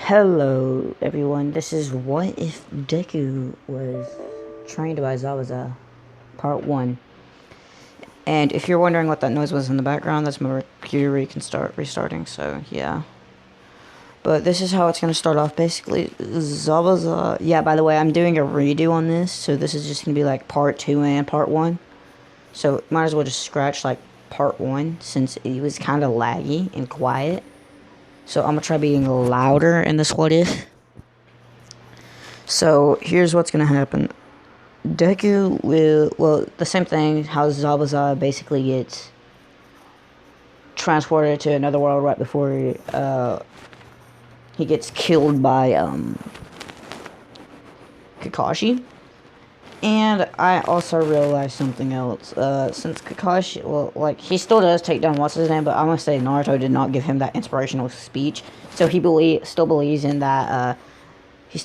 Hello, everyone. This is What If Deku Was Trained by Zabuza, Part 1. And if you're wondering what that noise was in the background, that's my computer restarting, so yeah. But this is how it's going to start off, basically. Zabuza... Yeah, by the way, I'm doing a redo on this, so this is just going to be like Part 2 and Part 1. So might as well just scratch like Part 1, since it was kind of laggy and quiet. So I'm going to try being louder in this What If. So here's what's gonna happen. Deku will, well, the same thing, how Zabuza basically gets transported to another world right before he gets killed by Kakashi. And I also realized something else. Since Kakashi, well, like, he still does take down what's his name, but I'm gonna say Naruto did not give him that inspirational speech. So he still believes in that, he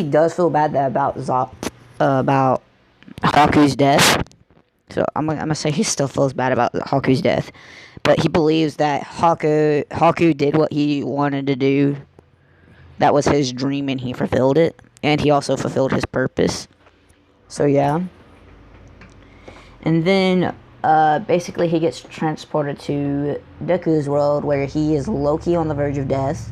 does feel bad about Haku's death. So I'm gonna say he still feels bad about Haku's death, but he believes that Haku did what he wanted to do. That was his dream, and he fulfilled it, and he also fulfilled his purpose. So yeah, and then basically he gets transported to Deku's world, where he is low-key on the verge of death.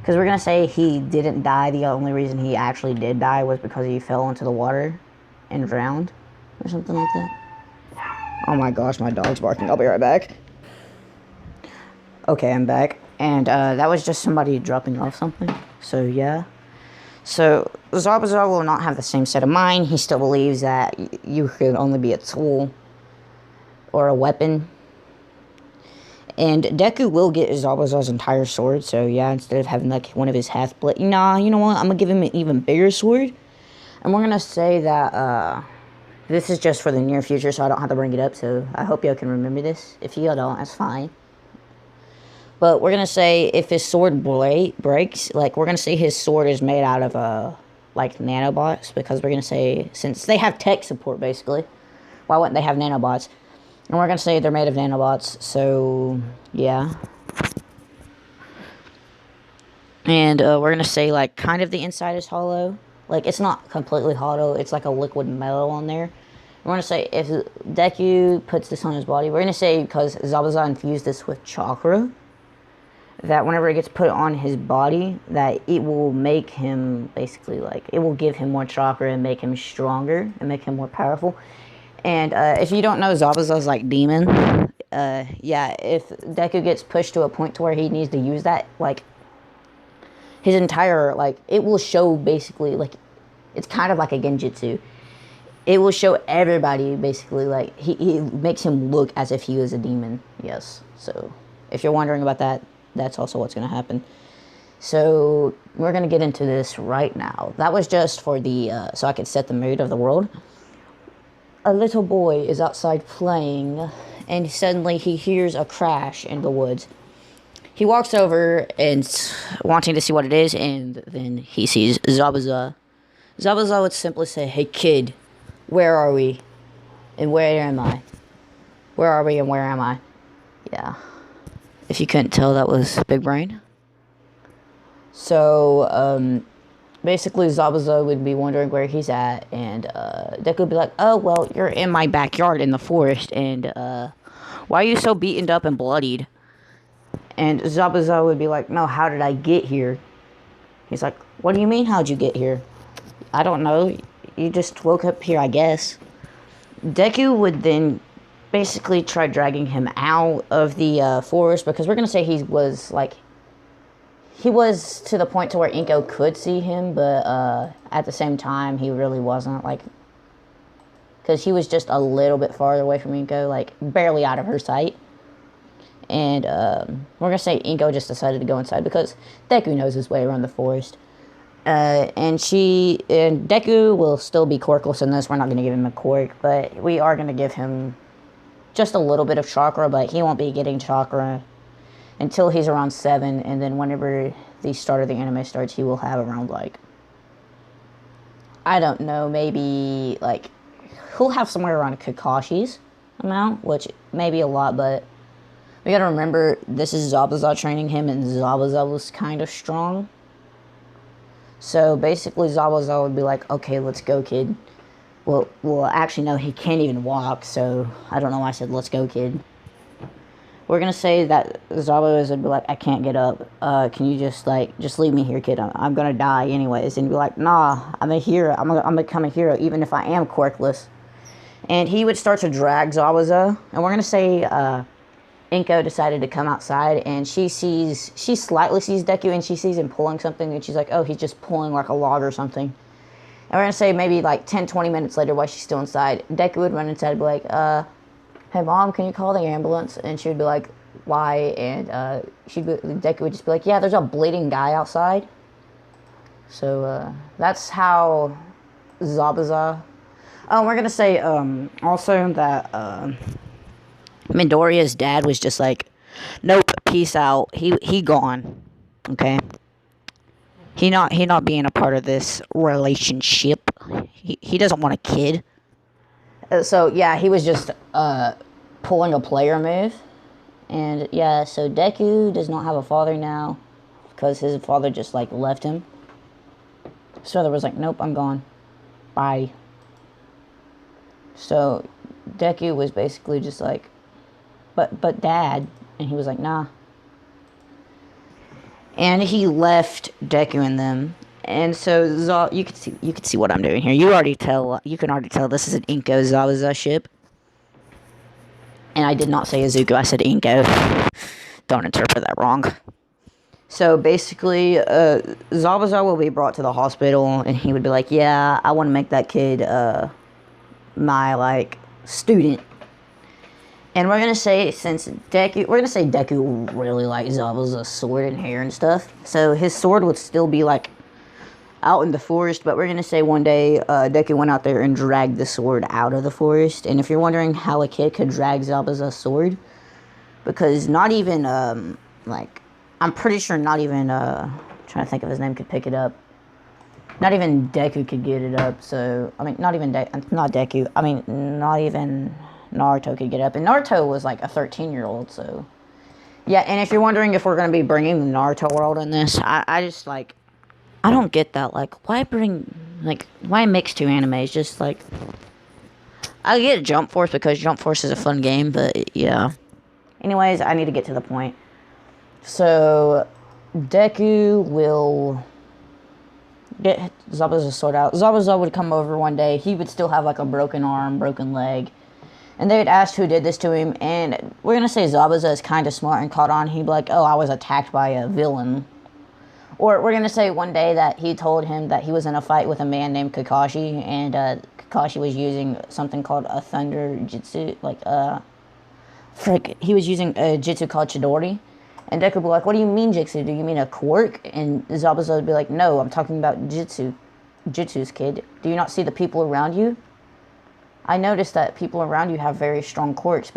Because we're going to say he didn't die. The only reason he actually did die was because he fell into the water and drowned. Or something like that. Oh my gosh, my dog's barking. I'll be right back. Okay, I'm back. And that was just somebody dropping off something. So yeah. So Zabuza will not have the same set of mind. He still believes that you could only be a tool or a weapon. And Deku will get Zabuza's entire sword, so yeah, instead of having like one of his half-blade, nah, you know what, I'm gonna give him an even bigger sword. And we're gonna say that, this is just for the near future, so I don't have to bring it up, so I hope y'all can remember this. If y'all don't, that's fine. But we're gonna say if his sword breaks, like, we're gonna say his sword is made out of, like, nanobots, because we're gonna say, since they have tech support, basically, why wouldn't they have nanobots? And we're going to say they're made of nanobots, so, yeah. And we're going to say, like, kind of the inside is hollow. Like, it's not completely hollow, it's like a liquid metal on there. We're going to say if Deku puts this on his body, we're going to say because Zabuza infused this with chakra, that whenever it gets put on his body, that it will make him, basically, like, it will give him more chakra and make him stronger and make him more powerful. And if you don't know Zabuza's, like, demon, yeah, if Deku gets pushed to a point to where he needs to use that, like, his entire, like, it will show, basically, like, it's kind of like a genjutsu. It will show everybody, basically, like, he makes him look as if he was a demon, yes. So, if you're wondering about that, that's also what's going to happen. So, we're going to get into this right now. That was just for the, so I could set the mood of the world. A little boy is outside playing, and suddenly he hears a crash in the woods. He walks over and wanting to see what it is, and then he sees Zabuza. Zabuza would simply say, "Hey kid, where are we? And where am I? Where are we and where am I?" Yeah. If you couldn't tell, that was Big Brain. So, basically, Zabuza would be wondering where he's at, and Deku would be like, "Oh, well, you're in my backyard in the forest, and why are you so beaten up and bloodied?" And Zabuza would be like, "No, how did I get here?" He's like, "What do you mean, how'd you get here?" "I don't know, you just woke up here, I guess." Deku would then basically try dragging him out of the forest, because we're going to say he was, like, he was to the point to where Inko could see him, but at the same time, he really wasn't, like, because he was just a little bit farther away from Inko, like, barely out of her sight. And we're going to say Inko just decided to go inside, because Deku knows his way around the forest. And Deku will still be quirkless in this. We're not going to give him a quirk, but we are going to give him just a little bit of chakra, but he won't be getting chakra until he's around 7, and then whenever the start of the anime starts, he will have around, like, I don't know, maybe, like, he'll have somewhere around Kakashi's amount, which may be a lot, but We gotta remember, this is Zabuza training him, and Zabuza was kind of strong. So basically, Zabuza would be like, okay, let's go, kid. Well, actually, no, he can't even walk, so I don't know why I said, let's go, kid. We're gonna say that Zabuza would be like, I can't get up. Can you just leave me here, kid? I'm gonna die anyways. And he'd be like, nah, I'm a hero. I'm gonna become a hero, even if I am quirkless. And he would start to drag Zabuza. And we're gonna say, Inko decided to come outside, and she slightly sees Deku, and she sees him pulling something, and she's like, oh, he's just pulling like a log or something. And we're gonna say maybe like 10-20 minutes later, while she's still inside, Deku would run inside and be like, hey mom, can you call the ambulance? And she would be like, why? And Deku would just be like, yeah, there's a bleeding guy outside. So that's how Zabuza. Oh, we're gonna say also that Midoriya's dad was just like, nope, peace out. He gone. Okay. He not being a part of this relationship. He doesn't want a kid. So yeah, he was just pulling a player move. And yeah, so Deku does not have a father now because his father just like left him. So there was like, nope, I'm gone. Bye. So Deku was basically just like, but dad, and he was like, nah. And he left Deku and them. And so you can see what I'm doing here. You can already tell this is an Inko Zabuza ship. And I did not say Izuku, I said Inko. Don't interpret that wrong. So basically, Zabuza will be brought to the hospital, and he would be like, yeah, I want to make that kid my like student. And we're gonna say Deku really likes Zabuza's sword and hair and stuff. So his sword would still be like out in the forest, but we're gonna say one day Deku went out there and dragged the sword out of the forest. And if you're wondering how a kid could drag Zabuza's sword, because not even like I'm pretty sure not even trying to think of his name could pick it up. Not even Deku could get it up. So I mean, not even Deku. I mean, not even Naruto could get up, and Naruto was like a 13-year-old. So yeah, and if you're wondering if we're gonna be bringing the Naruto world in this, I just like. I don't get that. Like, why mix two animes? Just like, I get Jump Force because Jump Force is a fun game, but yeah. Anyways, I need to get to the point. So, Deku will get Zabuza's sword out. Zabuza would come over one day. He would still have like a broken arm, broken leg. And they would ask who did this to him. And we're going to say Zabuza is kind of smart and caught on. He'd be like, oh, I was attacked by a villain. Or we're going to say one day that he told him that he was in a fight with a man named Kakashi, and Kakashi was using something called a thunder jutsu, he was using a jutsu called Chidori. And Deku would be like, what do you mean jutsu? Do you mean a quirk? And Zabuza would be like, no, I'm talking about jutsus, kid. Do you not see the people around you? I noticed that people around you have very strong quirks,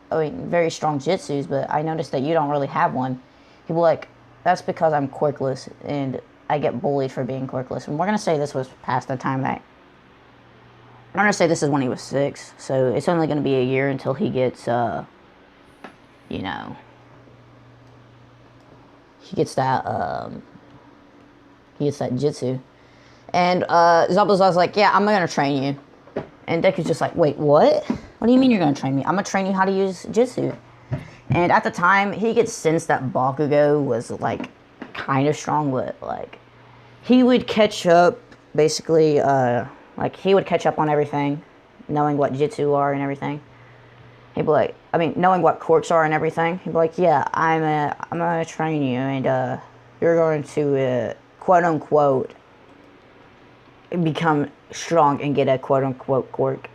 very strong jutsus, but I noticed that you don't really have one. He'd be like, that's because I'm quirkless, and I get bullied for being quirkless. And we're going to say this was past the time that... I'm going to say this is when he was 6, so it's only going to be a year until he gets, he gets that jutsu. And Zabuza's like, yeah, I'm going to train you. And Deku's just like, wait, what? What do you mean you're going to train me? I'm going to train you how to use jutsu. And at the time, he gets sense that Bakugo was, like, kind of strong, but, like, he would catch up, basically, he would catch up on everything, knowing what jutsu are and everything. He'd be like, knowing what quirks are and everything. He'd be like, yeah, I'm gonna train you, and, you're going to, quote-unquote, become strong and get a quote-unquote quirk.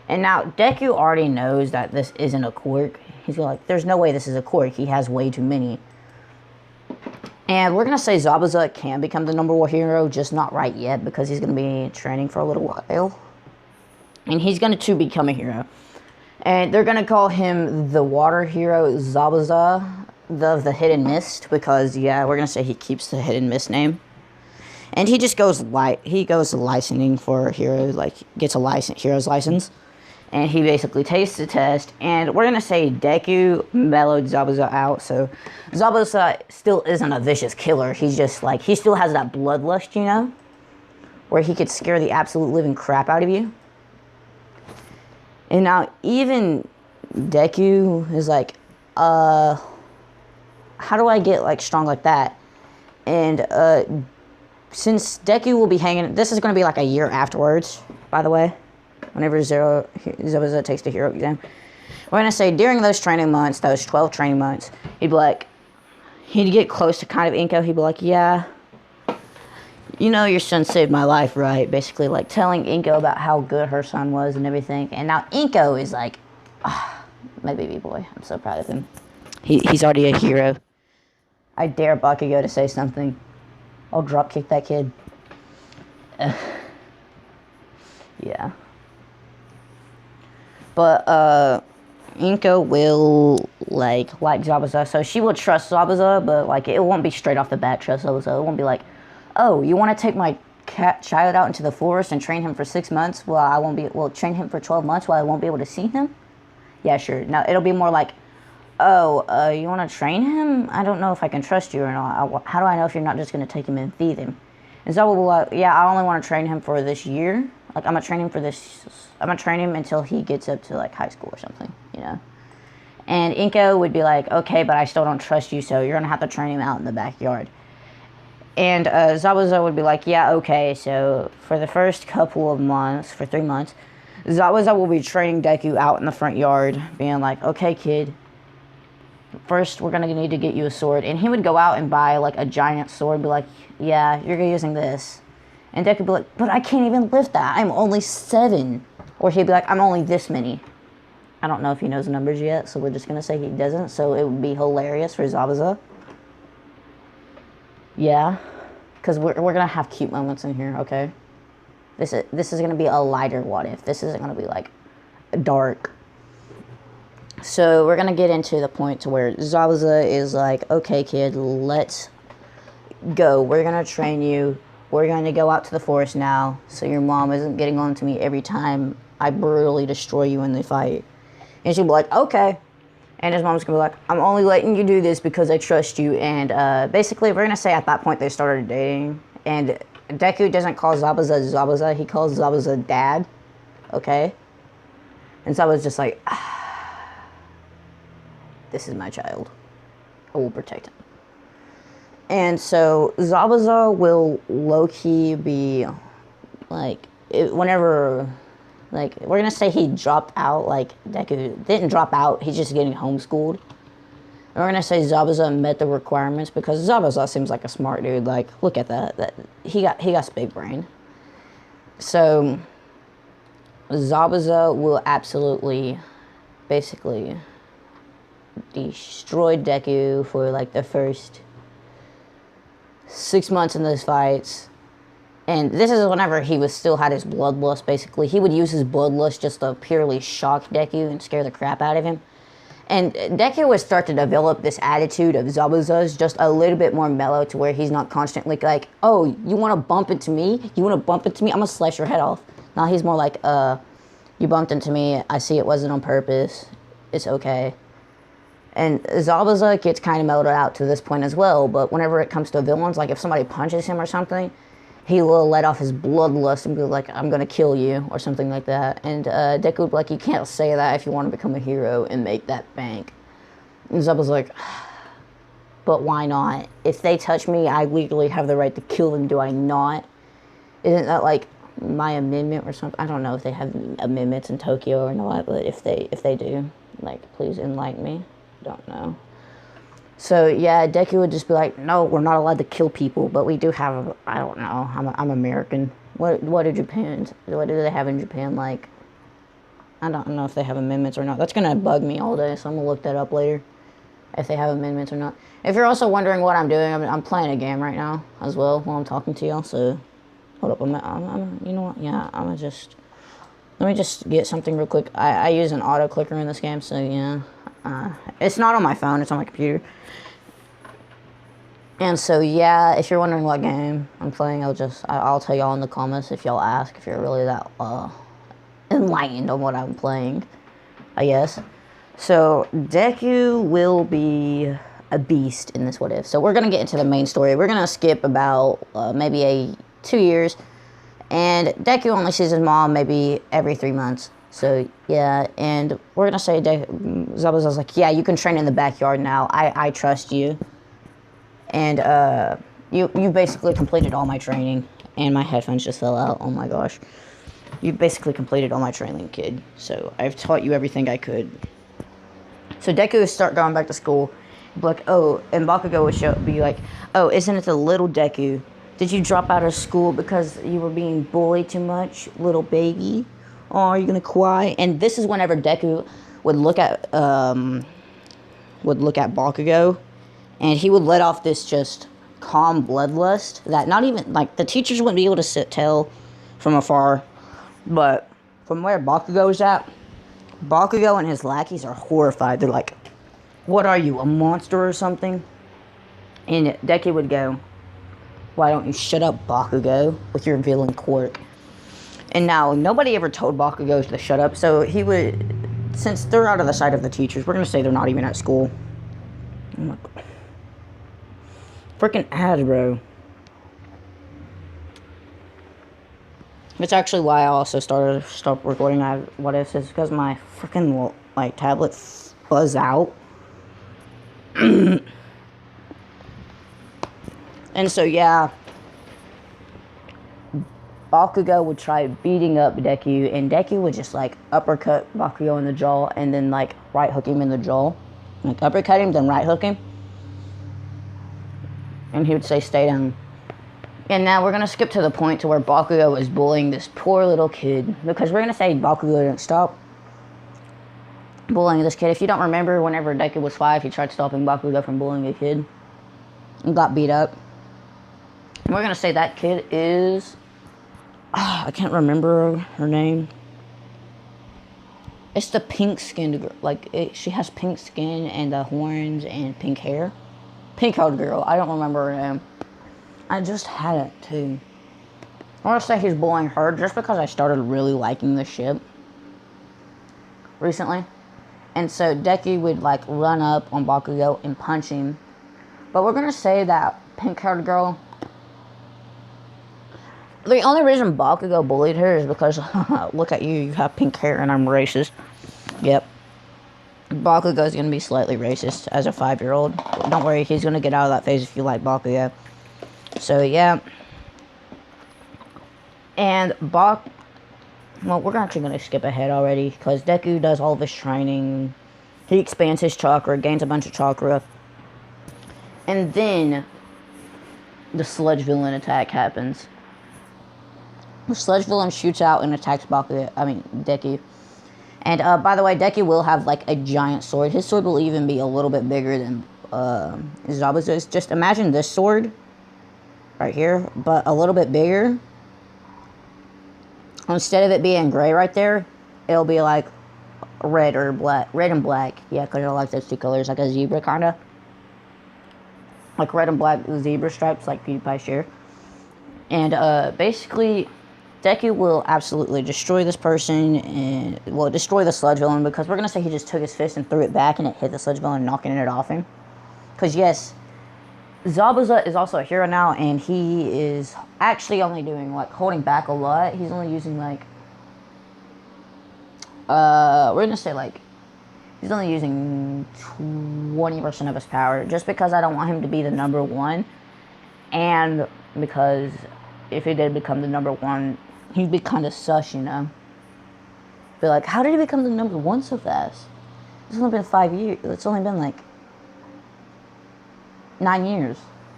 And now, Deku already knows that this isn't a quirk. He's like, there's no way this is a quirk. He has way too many. And we're going to say Zabuza can become the number 1 hero, just not right yet, because he's going to be training for a little while. And he's going to become a hero. And they're going to call him the water hero Zabuza, the Hidden Mist, because, yeah, we're going to say he keeps the Hidden Mist name. And he just goes licensing for heroes, like, gets a hero's license. And he basically takes the test, and we're gonna say Deku mellowed Zabuza out. So Zabuza still isn't a vicious killer. He's just like, he still has that bloodlust, you know, where he could scare the absolute living crap out of you. And now even Deku is like, how do I get like strong like that? And since Deku will be hanging, this is going to be like a year afterwards, by the way, whenever Zabuza takes the hero exam. We're going to say during those training months, those 12 training months, he'd be like, he'd get close to kind of Inko. He'd be like, yeah, you know, your son saved my life, right? Basically, like telling Inko about how good her son was and everything. And now Inko is like, my baby boy. I'm so proud of him. He's already a hero. I dare Bakugo to say something. I'll drop kick that kid. Yeah. But Inko will like Zabuza, so she will trust Zabuza, but like it won't be straight off the bat trust Zabuza. It won't be like, oh, you want to take my child out into the forest and train him for 6 months while I won't be, well, train him for 12 months while I won't be able to see him? Yeah, sure. No, it'll be more like, oh, you want to train him? I don't know if I can trust you or not. How do I know if you're not just going to take him and feed him? And Zabuza will be like, yeah, I only want to train him for this year. Like, I'm going to train him for this, I'm going to train him until he gets up to, like, high school or something, you know? And Inko would be like, okay, but I still don't trust you, so you're going to have to train him out in the backyard. And Zabuza would be like, yeah, okay, so for the first couple of months, for 3 months, Zabuza will be training Deku out in the front yard, being like, okay, kid, first we're going to need to get you a sword. And he would go out and buy, like, a giant sword, be like, yeah, you're using this. And Deku would be like, but I can't even lift that. I'm only 7. Or he'd be like, I'm only this many. I don't know if he knows numbers yet, so we're just going to say he doesn't, so it would be hilarious for Zabuza. Yeah, because we're going to have cute moments in here, okay? This is going to be a lighter what if. This isn't going to be, like, dark. So we're going to get into the point to where Zabuza is like, okay, kid, let's go. We're going to train you. We're going to go out to the forest now, so your mom isn't getting on to me every time I brutally destroy you in the fight. And she'll be like, okay. And his mom's going to be like, I'm only letting you do this because I trust you. And basically, we're going to say at that point they started dating. And Deku doesn't call Zabuza Zabuza. He calls Zabuza Dad. Okay? And Zabuza's just like, this is my child. I will protect him. And so Zabuza will low-key be, like, whenever, like, we're going to say he dropped out, like, Deku didn't drop out, he's just getting homeschooled. And we're going to say Zabuza met the requirements because Zabuza seems like a smart dude. Like, look at that he got a big brain. So, Zabuza will absolutely, basically, destroy Deku for, like, the first 6 months in those fights. And this is whenever he still had his bloodlust, basically. He would use his bloodlust just to purely shock Deku and scare the crap out of him. And Deku would start to develop this attitude of Zabuza's just a little bit more mellow to where he's not constantly like, oh, you want to bump into me? You want to bump into me? I'm going to slice your head off. Now he's more like, you bumped into me. I see it wasn't on purpose. It's okay. And Zabuza gets kind of mellowed out to this point as well, but whenever it comes to villains, like if somebody punches him or something, he will let off his bloodlust and be like, I'm going to kill you, or something like that. And Deku would be like, you can't say that if you want to become a hero and make that bank. And Zabuza's like, but why not? If they touch me, I legally have the right to kill them, do I not? Isn't that like my amendment or something? I don't know if they have amendments in Tokyo or not, but if they do, like, please enlighten me. Don't know. So yeah, Deku would just be like, no, we're not allowed to kill people, but we do have, I don't know, I'm American. What do they have in Japan? Like, I don't know if they have amendments or not. That's gonna bug me all day, so I'm gonna look that up later, if they have amendments or not. If you're also wondering what I'm doing, I'm playing a game right now as well while I'm talking to y'all. So hold up, I'm you know what? Yeah, let me just get something real quick. I use an auto clicker in this game, so yeah. It's not on my phone, it's on my computer. And so yeah, if you're wondering what game I'm playing, I'll tell y'all in the comments if y'all ask, if you're really that enlightened on what I'm playing, I guess. So Deku will be a beast in this what if. So we're gonna get into the main story. We're gonna skip about maybe 2 years, and Deku only sees his mom maybe every 3 months. So yeah, and we're gonna say Zabuza's like, yeah, you can train in the backyard now. I trust you. And you basically completed all my training, and my headphones just fell out. Oh my gosh, you basically completed all my training, kid. So I've taught you everything I could. So Deku would start going back to school, be like, oh, and Bakugo would be like, oh, isn't it the little Deku? Did you drop out of school because you were being bullied too much, little baby? Oh, are you gonna cry? And this is whenever Deku would look at Bakugo, and he would let off this just calm bloodlust that not even like the teachers wouldn't be able to tell from afar, but from where Bakugo's at, Bakugo and his lackeys are horrified. They're like, what are you, a monster or something? And Deku would go, why don't you shut up, Bakugo, with your villain quirk? And now, nobody ever told Bakugo to shut up, so he would, since they're out of the sight of the teachers, we're going to say they're not even at school. Oh my God. Freaking ads, bro. It's actually why I also stopped recording what ifs, is because my freaking like tablet buzzed out. And so yeah, Bakugo would try beating up Deku, and Deku would just like uppercut Bakugo in the jaw, and then like right hook him in the jaw, like uppercut him, then right hook him, and he would say, "Stay down." And now we're gonna skip to the point to where Bakugo is bullying this poor little kid, because we're gonna say Bakugo didn't stop bullying this kid. If you don't remember, whenever Deku was 5, he tried stopping Bakugo from bullying a kid and got beat up. And we're gonna say that kid is, I can't remember her name. It's the pink-skinned girl. Like, she has pink skin and the horns and pink hair. Pink-haired girl. I don't remember her name. I just had it, too. I want to say he's bullying her just because I started really liking the ship recently. And so Deku would, like, run up on Bakugo and punch him. But we're going to say that pink-haired girl, the only reason Bakugo bullied her is because, look at you, you have pink hair and I'm racist. Yep. Bakugo's going to be slightly racist as a 5-year-old. Don't worry, he's going to get out of that phase if you like Bakugo. So, yeah. And well, we're actually going to skip ahead already, because Deku does all of his training. He expands his chakra, gains a bunch of chakra. And then the sludge villain attack happens. The sludge villain shoots out and attacks Deku. And, by the way, Deku will have, like, a giant sword. His sword will even be a little bit bigger than Zabuza's. Just imagine this sword right here, but a little bit bigger. Instead of it being gray right there, it'll be, like, red or black. Red and black. Yeah, because I like those two colors, like a zebra, kind of. Like red and black zebra stripes, like PewDiePie's hair. And, basically, Deku will absolutely destroy this person, and, well, destroy the sludge villain, because we're going to say he just took his fist and threw it back, and it hit the sludge villain, knocking it off him. Because, yes, Zabuza is also a hero now, and he is actually only doing, like, holding back a lot. He's only using, like, we're going to say, like, he's only using 20% of his power, just because I don't want him to be the number 1, and because if he did become the number 1, he'd be kind of sus, you know? Be like, how did he become the number 1 so fast? It's only been 5 years. It's only been, like, 9 years.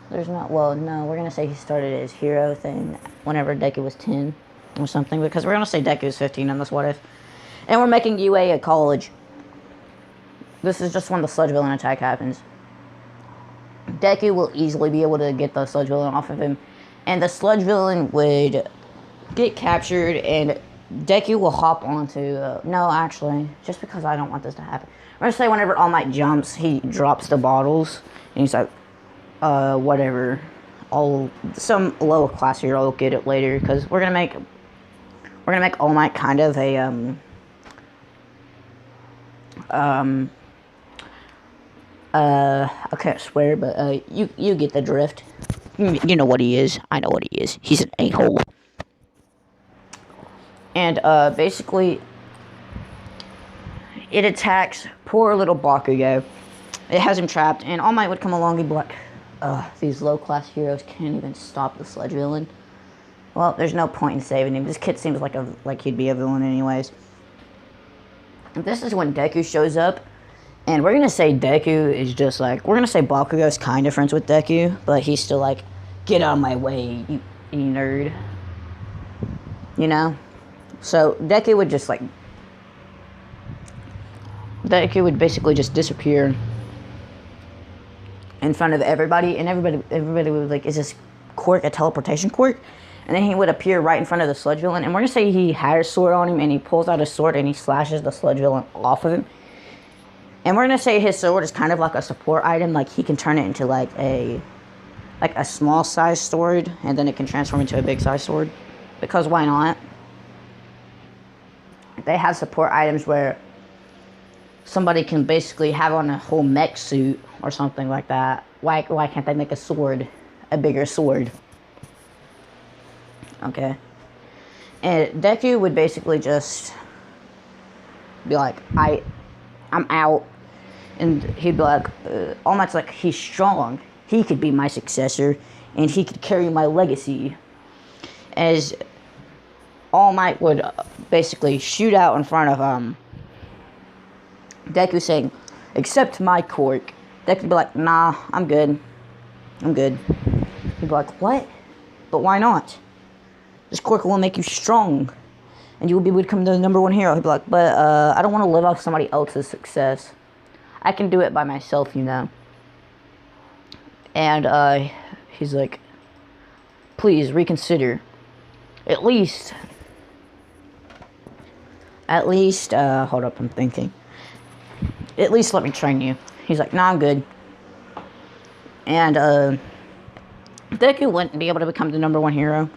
There's not, well, no, we're going to say he started his hero thing whenever Deku was 10 or something, because we're going to say Deku was 15 in this what if. And we're making UA a college. This is just when the sludge villain attack happens. Deku will easily be able to get the sludge villain off of him, and the sludge villain would get captured, and Deku will hop onto, no, actually, just because I don't want this to happen. I'm going to say whenever All Might jumps, he drops the bottles, and he's like, whatever, some lower class hero will get it later, because we're going to make we're gonna make All Might kind of a I can't swear, but you get the drift. You know what he is. I know what he is. He's an a-hole. And basically, it attacks poor little Bakugo. It has him trapped, and All Might would come along and be like, these low-class heroes can't even stop the Sledge villain. Well, there's no point in saving him. This kid seems like he'd be a villain anyways. And this is when Deku shows up, and we're gonna say Deku is just like, we're gonna say Bakugo's kind of friends with Deku, but he's still like, get out of my way, you nerd. You know? So Deku would just like, Deku would basically just disappear in front of everybody, and everybody would like, is this quirk a teleportation quirk? And then he would appear right in front of the Sludge villain, and we're gonna say he had a sword on him, and he pulls out his sword and he slashes the Sludge villain off of him. And we're gonna say his sword is kind of like a support item, like he can turn it into like a small size sword, and then it can transform into a big size sword, because why not? They have support items where somebody can basically have on a whole mech suit or something like that. Why can't they make a sword a bigger sword? Okay. And Deku would basically just be like, I'm out. And he'd be like, All Might's like, he's strong. He could be my successor, and he could carry my legacy. As All Might would basically shoot out in front of Deku, saying, accept my quirk. Deku would be like, nah, I'm good. I'm good. He'd be like, what? But why not? This quirk will make you strong, and you will be able to become the #1 hero. He'd be like, but I don't want to live off somebody else's success. I can do it by myself, you know. And he's like, please reconsider. At least, hold up, I'm thinking. At least let me train you. He's like, nah, I'm good. And Deku wouldn't be able to become the #1 hero.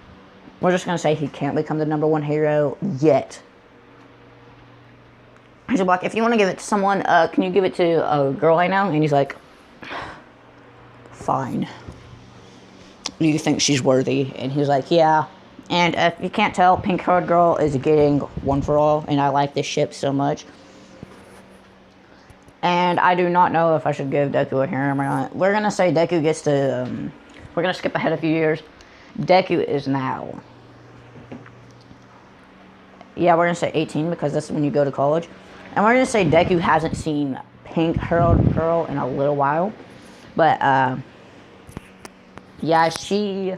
We're just gonna say he can't become the #1 hero yet. He's like, if you want to give it to someone, can you give it to a girl I know? And he's like, fine. Do you think she's worthy? And he's like, yeah. And if you can't tell, Pink Haired Girl is getting one for all, and I like this ship so much. And I do not know if I should give Deku a harem or not. We're gonna say Deku gets to, we're gonna skip ahead a few years. Deku is now, yeah, we're gonna say 18 because that's when you go to college. And we're gonna say Deku hasn't seen Pink Haired Girl in a little while. But, yeah, she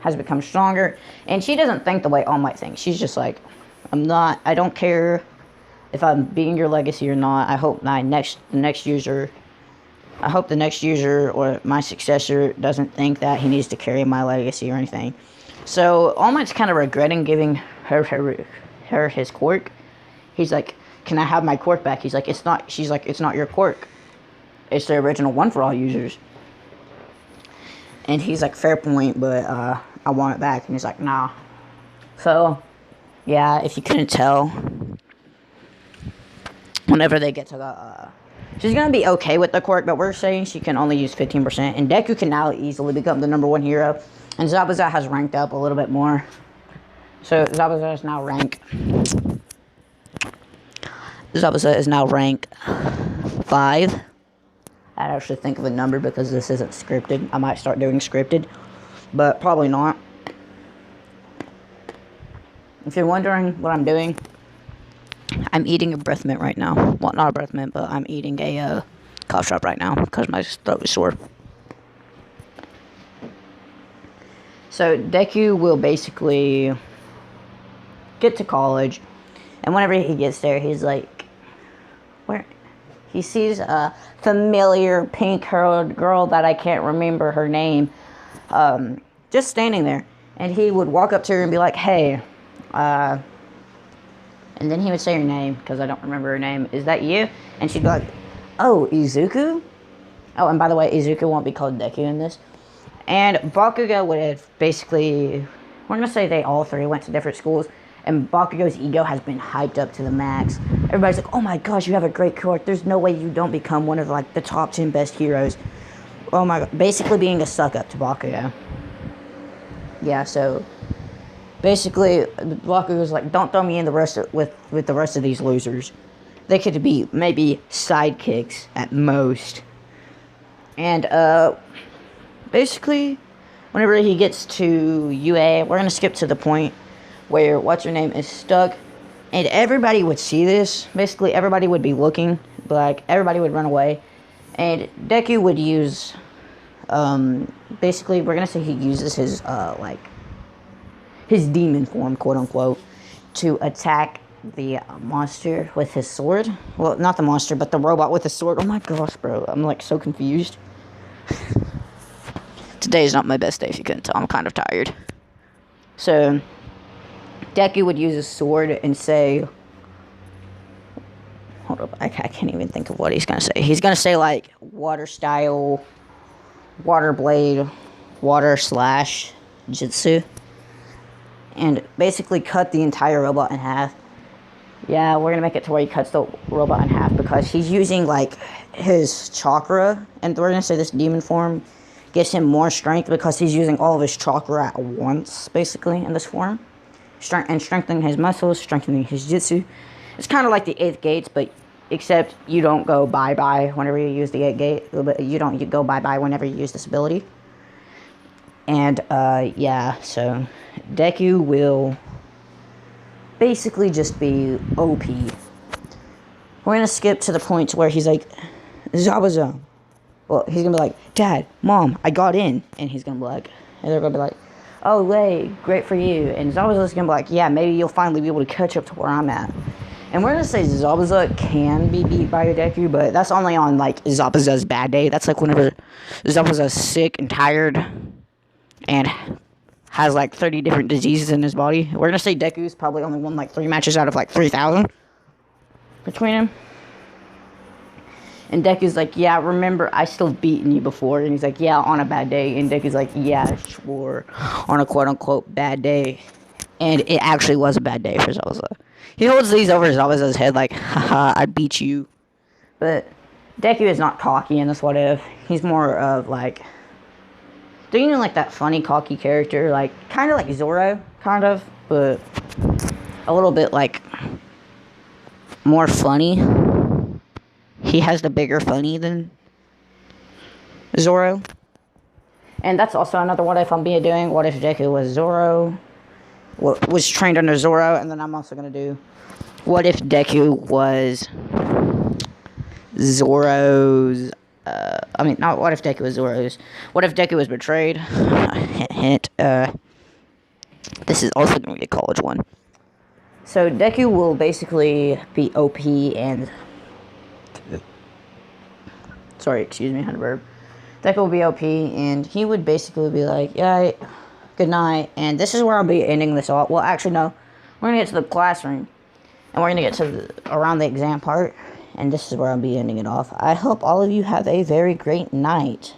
has become stronger. And she doesn't think the way All Might thinks. She's just like, I don't care if I'm being your legacy or not. I hope the next user or my successor doesn't think that he needs to carry my legacy or anything. So All Might's kind of regretting giving her his quirk. He's like, can I have my quirk back? She's like, it's not your quirk. It's the original One for All users. And he's like, fair point, but I want it back. And he's like, nah. So, yeah, if you couldn't tell, whenever they get to the, she's gonna be okay with the quirk, but we're saying she can only use 15%. And Deku can now easily become the #1 hero. And Zabuza has ranked up a little bit more. So Zabuza is now rank 5. I'd actually think of a number because this isn't scripted. I might start doing scripted, but probably not. If you're wondering what I'm doing, I'm eating a breath mint right now. Well, not a breath mint, but I'm eating a cough drop right now because my throat is sore. So Deku will basically get to college, and whenever he gets there, he's like, where? He sees a familiar pink-haired girl that I can't remember her name, just standing there. And he would walk up to her and be like, hey, and then he would say her name, because I don't remember her name. Is that you? And she'd be like, oh, Izuku? Oh, and by the way, Izuku won't be called Deku in this. And Bakugo would have basically, we're going to say they all three went to different schools. And Bakugo's ego has been hyped up to the max. Everybody's like, oh my gosh, you have a great quirk. There's no way you don't become one of like the top 10 best heroes. Oh my god. Basically being a suck up to Bakugo. Yeah, so basically Bakugo's like, don't throw me in with the rest of these losers. They could be maybe sidekicks at most. And basically whenever he gets to UA, we're gonna skip to the point where what's her name is stuck, and everybody would see this. Basically, everybody would be looking, but like everybody would run away, and Deku would use, basically, we're gonna say he uses his like his demon form, quote unquote, to attack the monster with his sword. Well, not the monster, but the robot with the sword. Oh my gosh, bro, I'm like so confused. Today is not my best day, if you couldn't tell. I'm kind of tired. So Deku would use his sword and say, hold up, I can't even think of what he's gonna say. He's gonna say like water style, water blade, water slash jutsu, and basically cut the entire robot in half. Yeah, we're gonna make it to where he cuts the robot in half because he's using like his chakra, and we're gonna say this demon form gives him more strength because he's using all of his chakra at once, basically, in this form. And strengthening his muscles, strengthening his jutsu. It's kind of like the 8th gates, but except you don't go bye-bye whenever you use the 8th gate. You go bye-bye whenever you use this ability. And, yeah, so Deku will basically just be OP. We're gonna skip to the point where he's like, zabuza. Well, he's gonna be like, Dad, Mom, I got in. And he's gonna be like, and they're gonna be like, oh, wait, great for you. And Zabuza's gonna be like, yeah, maybe you'll finally be able to catch up to where I'm at. And we're gonna say Zabuza can be beat by Deku, but that's only on, like, Zabuza's bad day. That's like whenever Zabuza's sick and tired and has, like, 30 different diseases in his body. We're gonna say Deku's probably only won, like, 3 matches out of, like, 3,000 between him. And Deku's like, yeah, remember, I still beaten you before. And he's like, yeah, on a bad day. And Deku's like, yeah, sure, on a quote-unquote bad day. And it actually was a bad day for Zabuza. He holds these over Zabuza's head like, haha, I beat you. But Deku is not cocky in this what if. He's more of, like, do you know, like, that funny, cocky character? Like, kind of like Zoro, kind of. But a little bit, like, more funny. He has the bigger funny than Zoro. And that's also another what if I'm doing. What if Deku was Zoro? Was trained under Zoro. And then I'm also going to do what if Deku was Zoro's... not what if Deku was Zoro's. What if Deku was betrayed? Hint, hint. This is also going to be a college one. So Deku will basically be OP and... Sorry, excuse me, I had a burp. Deku will be OP, and he would basically be like, yeah, good night. And this is where I'll be ending this off. Well, actually, no. We're going to get to the classroom. And we're going to get to around the exam part. And this is where I'll be ending it off. I hope all of you have a very great night.